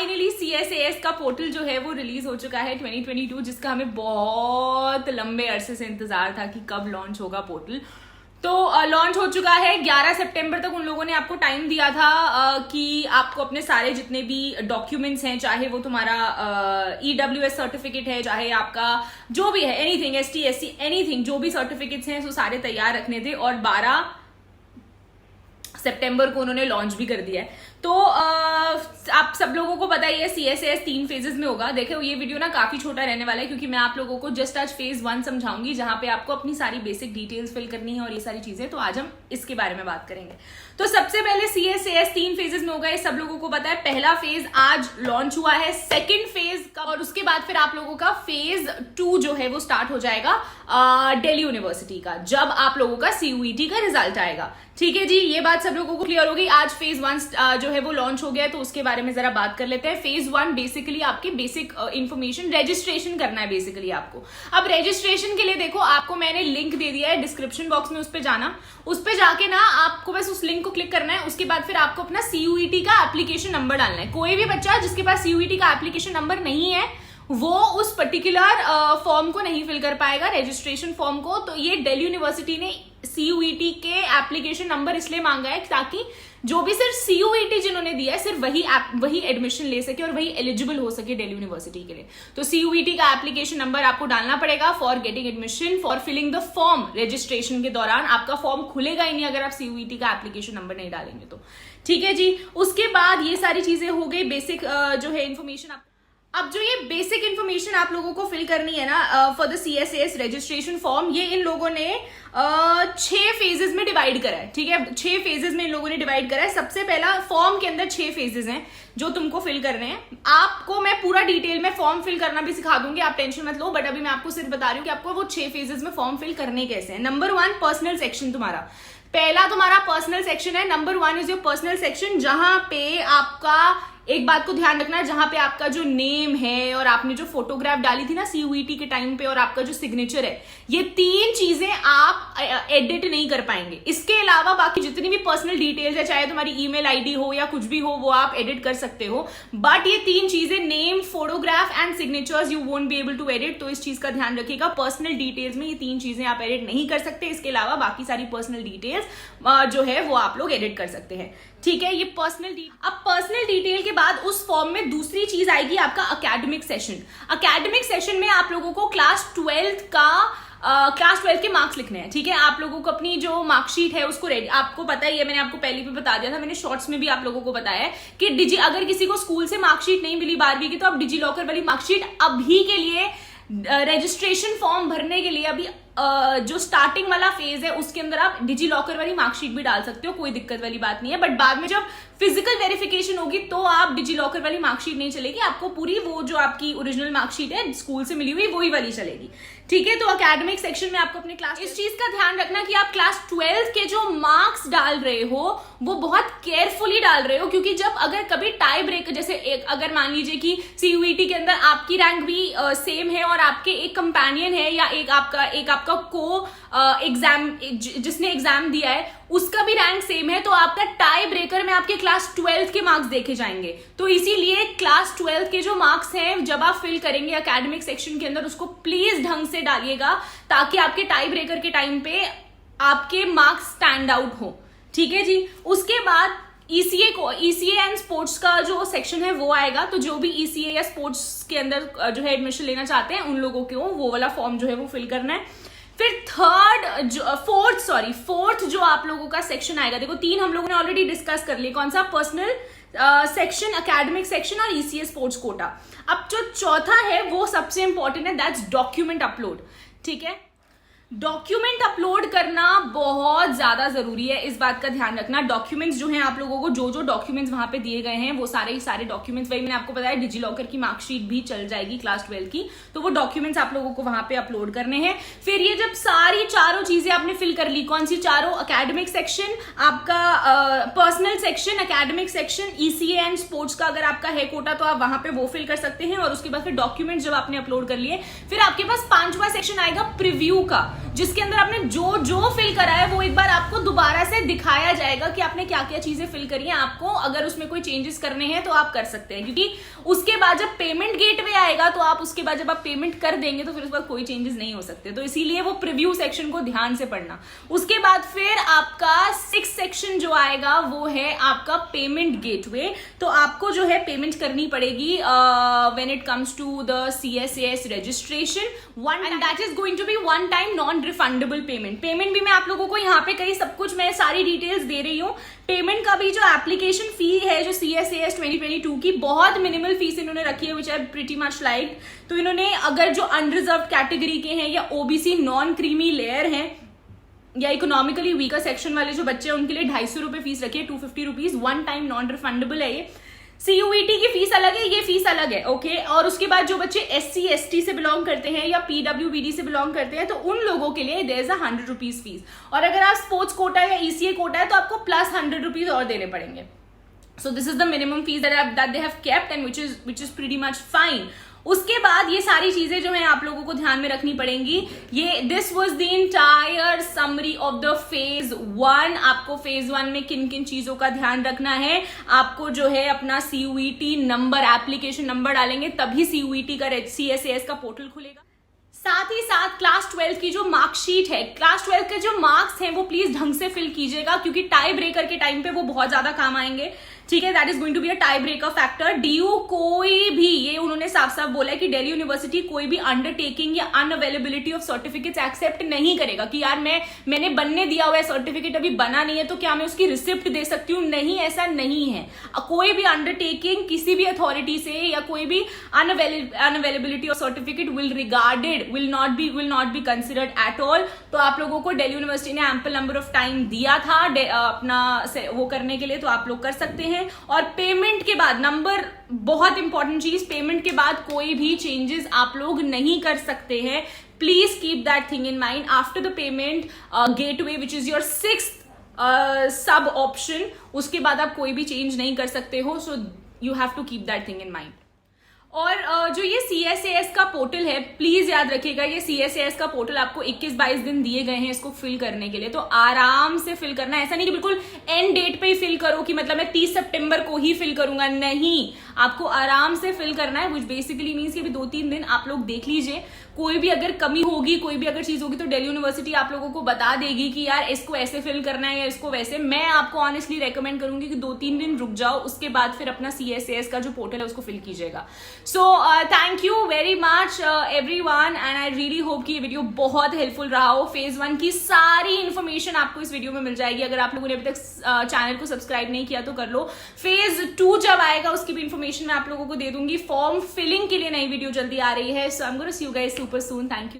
Finally CSAS का portal जो है वो रिलीज हो चुका है 2022, जिसका हमें बहुत लंबे अरसे से इंतजार था कि कब लॉन्च होगा पोर्टल। तो लॉन्च हो चुका है 11 सितंबर तक। उन लोगों ने आपको टाइम दिया था कि आपको अपने सारे जितने भी डॉक्यूमेंट्स हैं, चाहे वो तुम्हारा EWS सर्टिफिकेट है, चाहे आपका जो भी है एनीथिंग, ST SC एनीथिंग, जो भी सर्टिफिकेट्स हैं वो सारे तैयार रखने थे। और 12 सितंबर को उन्होंने लॉन्च भी कर दिया है। तो आप सब लोगों को पता ही है CSAS 3 फेजेस में होगा। देखो ये वीडियो ना काफी छोटा रहने वाला है, क्योंकि मैं आप लोगों को जस्ट आज फेज 1 समझाऊंगी, जहां पे आपको अपनी सारी बेसिक डिटेल्स फिल करनी है और ये सारी चीजें। तो आज हम इसके बारे में बात करेंगे। तो सबसे पहले CSAS 3 फेजेस में होगा, ये सब लोगों को पता है। पहला फेज आज लॉन्च हुआ है, सेकेंड फेज का, और उसके बाद फिर आप लोगों का फेज 2 जो है वो स्टार्ट हो जाएगा दिल्ली यूनिवर्सिटी का, जब आप लोगों का CUET का रिजल्ट आएगा। ठीक है जी, ये बात सब लोगों को क्लियर होगी। आज फेज 1 जो है वो लॉन्च हो गया है, तो उसके बारे में जरा बात कर लेते हैं। फेज 1 बेसिकली आपके बेसिक इंफॉर्मेशन रजिस्ट्रेशन करना है बेसिकली आपको। अब रजिस्ट्रेशन के लिए देखो, आपको मैंने लिंक दे दिया है डिस्क्रिप्शन बॉक्स में, उस पर जाना, उस पर जाके ना आपको बस उस लिंक को क्लिक करना है। उसके बाद फिर आपको अपना CUET का एप्लीकेशन नंबर डालना है। कोई भी बच्चा जिसके पास CUET का एप्लीकेशन नंबर नहीं है वो उस पर्टिकुलर फॉर्म को नहीं फिल कर पाएगा, रजिस्ट्रेशन फॉर्म को। तो ये दिल्ली यूनिवर्सिटी ने CUET के एप्लीकेशन नंबर इसलिए मांगा है ताकि जो भी सिर्फ CUET जिन्होंने दिया है सिर्फ वही एडमिशन ले सके और वही एलिजिबल हो सके दिल्ली यूनिवर्सिटी के लिए। तो CUET का एप्लीकेशन नंबर आपको डालना पड़ेगा for getting admission, for filling the form. Registration के दौरान आपका फॉर्म खुलेगा ही नहीं अगर आप CUET का एप्लीकेशन नंबर नहीं डालेंगे तो। ठीक है जी, उसके बाद ये सारी चीजें हो गई बेसिक जो है इन्फॉर्मेशन। अब जो ये बेसिक इन्फॉर्मेशन आप लोगों को फिल करनी है ना for the CSAS registration form, ये इन लोगों ने 6 फेजेस में डिवाइड करा है। ठीक है, 6 फेजेस में इन लोगों ने डिवाइड करा है। सबसे पहला फॉर्म के अंदर 6 फेजेस हैं जो तुमको फिल करने हैं। आपको मैं पूरा डिटेल में फॉर्म फिल करना भी सिखा दूंगी, आप टेंशन मत लो, बट अभी मैं आपको सिर्फ बता रही हूँ कि आपको वो 6 फेजेस में फॉर्म फिल करने कैसे हैं। नंबर 1 पर्सनल सेक्शन, तुम्हारा पहला तुम्हारा पर्सनल सेक्शन है। Number 1 is your personal section, जहां पे आपका एक बात को ध्यान रखना है, जहां पे आपका जो नेम है और आपने जो फोटोग्राफ डाली थी ना CUET के टाइम पे और आपका जो सिग्नेचर है, ये 3 चीजें आप एडिट नहीं कर पाएंगे। इसके अलावा बाकी जितनी भी पर्सनल डिटेल्स है, चाहे तुम्हारी ईमेल आईडी हो या कुछ भी हो, वो आप एडिट कर सकते हो। बट ये 3 चीजें name, photograph and signatures, you won't be able to edit. तो इस चीज का ध्यान रखिएगा, पर्सनल डिटेल्स में ये 3 चीजें आप एडिट नहीं कर सकते। इसके अलावा बाकी सारी पर्सनल डिटेल्स जो है वो आप लोग एडिट कर सकते हैं। ठीक है, ये अब पर्सनल डिटेल के बाद उस फॉर्म में दूसरी चीज आएगी आपका अकेडमिक सेशन। अकेडमिक सेशन में आप लोगों को क्लास 12 के मार्क्स लिखने हैं। ठीक है, आप लोगों को अपनी जो मार्कशीट है उसको रेडी, आपको पता ही है, मैंने आपको पहले भी बता दिया था, मैंने शॉर्ट्स में भी आप लोगों को बताया है कि अगर किसी को स्कूल से मार्कशीट नहीं मिली 12वीं की, तो आप डिजी लॉकर वाली मार्कशीट अभी के लिए रजिस्ट्रेशन फॉर्म भरने के लिए अभी जो स्टार्टिंग वाला फेज है उसके अंदर आप डिजी लॉकर वाली मार्कशीट भी डाल सकते हो, कोई दिक्कत वाली बात नहीं है। बट बाद में जब फिजिकल वेरिफिकेशन होगी तो आप डिजी लॉकर वाली मार्कशीट नहीं चलेगी, आपको पूरी वो जो आपकी ओरिजिनल मार्कशीट है स्कूल से मिली हुई वही वाली चलेगी। ठीक है, तो अकेडमिक सेक्शन में आपको अपने क्लास, इस चीज का ध्यान रखना कि आप क्लास 12 के जो मार्क्स डाल रहे हो वो बहुत केयरफुली डाल रहे हो, क्योंकि जब अगर कभी टाई ब्रेक, जैसे अगर मान लीजिए कि CUET के अंदर आपकी रैंक भी सेम है और आपके एक कंपेनियन है या एक आपका को एग्जाम जिसने एग्जाम दिया है उसका भी रैंक सेम है, तो आपका टाई ब्रेकर में आपके क्लास 12 के मार्क्स देखे जाएंगे। तो इसीलिए क्लास 12 के जो मार्क्स हैं जब आप फिल करेंगे एकेडमिक सेक्शन के अंदर, उसको प्लीज ढंग से डालिएगा ताकि आपके टाई ब्रेकर के टाइम पे आपके मार्क्स स्टैंड आउट हो। ठीक है जी, उसके बाद ECA एंड स्पोर्ट्स का जो सेक्शन है वो आएगा। तो जो भी ECA या स्पोर्ट्स के अंदर जो है एडमिशन लेना चाहते हैं उन लोगों को वो वाला फॉर्म जो है वो फिल करना है। फिर फोर्थ जो आप लोगों का सेक्शन आएगा, देखो 3 हम लोगों ने ऑलरेडी डिस्कस कर लिया, कौन सा, पर्सनल सेक्शन, एकेडमिक सेक्शन और ECA स्पोर्ट्स कोटा। अब जो चौथा है वो सबसे इंपॉर्टेंट है, दैट्स डॉक्यूमेंट अपलोड। ठीक है, डॉक्यूमेंट अपलोड करना बहुत ज्यादा जरूरी है, इस बात का ध्यान रखना। डॉक्यूमेंट्स जो हैं आप लोगों को जो डॉक्यूमेंट्स वहां पे दिए गए हैं वो सारे डॉक्यूमेंट्स, वही मैंने आपको बताया डिजी लॉकर की मार्कशीट भी चल जाएगी क्लास 12 की, तो वो डॉक्यूमेंट्स आप लोगों को वहां पे अपलोड करने हैं। फिर ये जब सारी चारों चीजें आपने फिल कर ली, कौन सी चारों, अकेडमिक सेक्शन, आपका personal section, academic section, ECA and sports का अगर आपका है कोटा तो आप वहां पे वो फिल कर सकते हैं। और उसके बाद फिर डॉक्यूमेंट्स जब आपने अपलोड कर लिए, फिर आपके पास 5वां सेक्शन आएगा प्रीव्यू का। जिसके अंदर आपने जो जो फिल करा है वो एक बार आपको दोबारा से दिखाया जाएगा कि आपने क्या क्या चीजें फिल करी है। आपको अगर उसमें कोई चेंजेस करने हैं तो आप कर सकते हैं, क्योंकि उसके बाद जब पेमेंट गेटवे आएगा तो आप उसके बाद जब आप पेमेंट कर देंगे तो फिर उसके बाद कोई चेंजेस नहीं हो सकते। तो इसीलिए वो प्रीव्यू सेक्शन को ध्यान से पढ़ना। उसके बाद फिर आपका 6th सेक्शन जो आएगा वो है आपका पेमेंट गेटवे। तो आपको जो है पेमेंट करनी पड़ेगी when it comes to the CSAS registration, and that is going to be one time non refundable payment भी मैं आप लोगों को यहाँ पे कई सब कुछ मैं सारी डिटेल्स दे रही हूँ। पेमेंट का भी जो एप्लीकेशन फी है जो CSAS 2022 की बहुत मिनिमल फीस इन्होंने रखी है, विच आई प्रीटी मच लाइक। तो इन्होंने अगर जो अनरिजर्व कैटेगरी के हैं या OBC नॉन क्रीमी लेयर हैं या इकोनॉमिकली वीकर सेक्शन वाले जो बच्चे हैं उनके लिए 250 रुपए फीस रखी है, 250 rupees, one time non refundable है ये। CUET की फीस अलग है, ये फीस अलग है, ओके। और उसके बाद जो बच्चे SC ST से बिलोंग करते हैं या PWBD से बिलोंग करते हैं तो उन लोगों के लिए देयर इज 100 रुपीज फीस। और अगर आप स्पोर्ट्स कोटा या ECA कोटा है तो आपको प्लस 100 रुपीज और देने पड़ेंगे। So this is the minimum fees that they have kept and which is pretty much fine. उसके बाद ये सारी चीजें जो है आप लोगों को ध्यान में रखनी पड़ेंगी। ये this was the entire summary of the phase 1। आपको फेज 1 में किन किन चीजों का ध्यान रखना है। आपको जो है अपना CUET नंबर, एप्लीकेशन नंबर डालेंगे तभी CUET का CSAS का पोर्टल खुलेगा। साथ ही साथ क्लास 12 की जो मार्कशीट है, क्लास 12 के जो मार्क्स हैं वो प्लीज ढंग से फिल कीजिएगा, क्योंकि टाई ब्रेकर के टाइम पे वो बहुत ज्यादा काम आएंगे, ठीक है। That is going to be a tie breaker factor. DU कोई भी, ये उन्होंने साफ साफ बोला है कि दिल्ली यूनिवर्सिटी कोई भी अंडरटेकिंग या अनअवेलेबिलिटी ऑफ सर्टिफिकेट्स एक्सेप्ट नहीं करेगा कि यार मैंने बनने दिया हुआ है सर्टिफिकेट, अभी बना नहीं है तो क्या मैं उसकी रिसिप्ट दे सकती हूँ? नहीं, ऐसा नहीं है। कोई भी अंडरटेकिंग किसी भी अथॉरिटी से या कोई भी unavailability of certificate will not be considered at all. तो आप लोगों को दिल्ली यूनिवर्सिटी ने एम्पल नंबर ऑफ टाइम दिया था अपना वो करने के लिए, तो आप लोग कर सकते हैं। और पेमेंट के बाद, नंबर बहुत इंपॉर्टेंट चीज, पेमेंट के बाद कोई भी चेंजेस आप लोग नहीं कर सकते हैं। Please keep that thing in mind. After the payment gateway which is your 6th सब ऑप्शन, उसके बाद आप कोई भी चेंज नहीं कर सकते हो। So you have to keep that thing in mind. और जो ये CSAS का पोर्टल है, प्लीज याद रखिएगा, ये CSAS का पोर्टल आपको 21-22 दिन दिए गए हैं इसको फिल करने के लिए। तो आराम से फिल करना, ऐसा नहीं कि बिल्कुल एंड डेट पे ही फिल करो कि मतलब मैं 30 सितंबर को ही फिल करूंगा, नहीं, आपको आराम से फिल करना है। विच बेसिकली मीन्स कि अभी 2-3 दिन आप लोग देख लीजिए, कोई भी अगर कमी होगी, कोई भी अगर चीज होगी तो दिल्ली यूनिवर्सिटी आप लोगों को बता देगी कि यार इसको ऐसे फिल करना है या इसको वैसे। मैं आपको ऑनेस्टली रेकमेंड करूंगी कि 2-3 दिन रुक जाओ, उसके बाद फिर अपना CSAS का जो पोर्टल है उसको फिल कीजिएगा। So thank you very much everyone, and I really hope कि ये वीडियो बहुत हेल्पफुल रहा हो। फेज 1 की सारी इन्फॉर्मेशन आपको इस वीडियो में मिल जाएगी। अगर आप लोगों ने अभी तक चैनल को सब्सक्राइब नहीं किया तो कर लो। फेज 2 जब आएगा उसकी भी इन्फॉर्मेशन मैं आप लोगों को दे दूंगी। फॉर्म फिलिंग के लिए नई वीडियो जल्दी आ रही है। So I am gonna see you guys super soon. Thank you.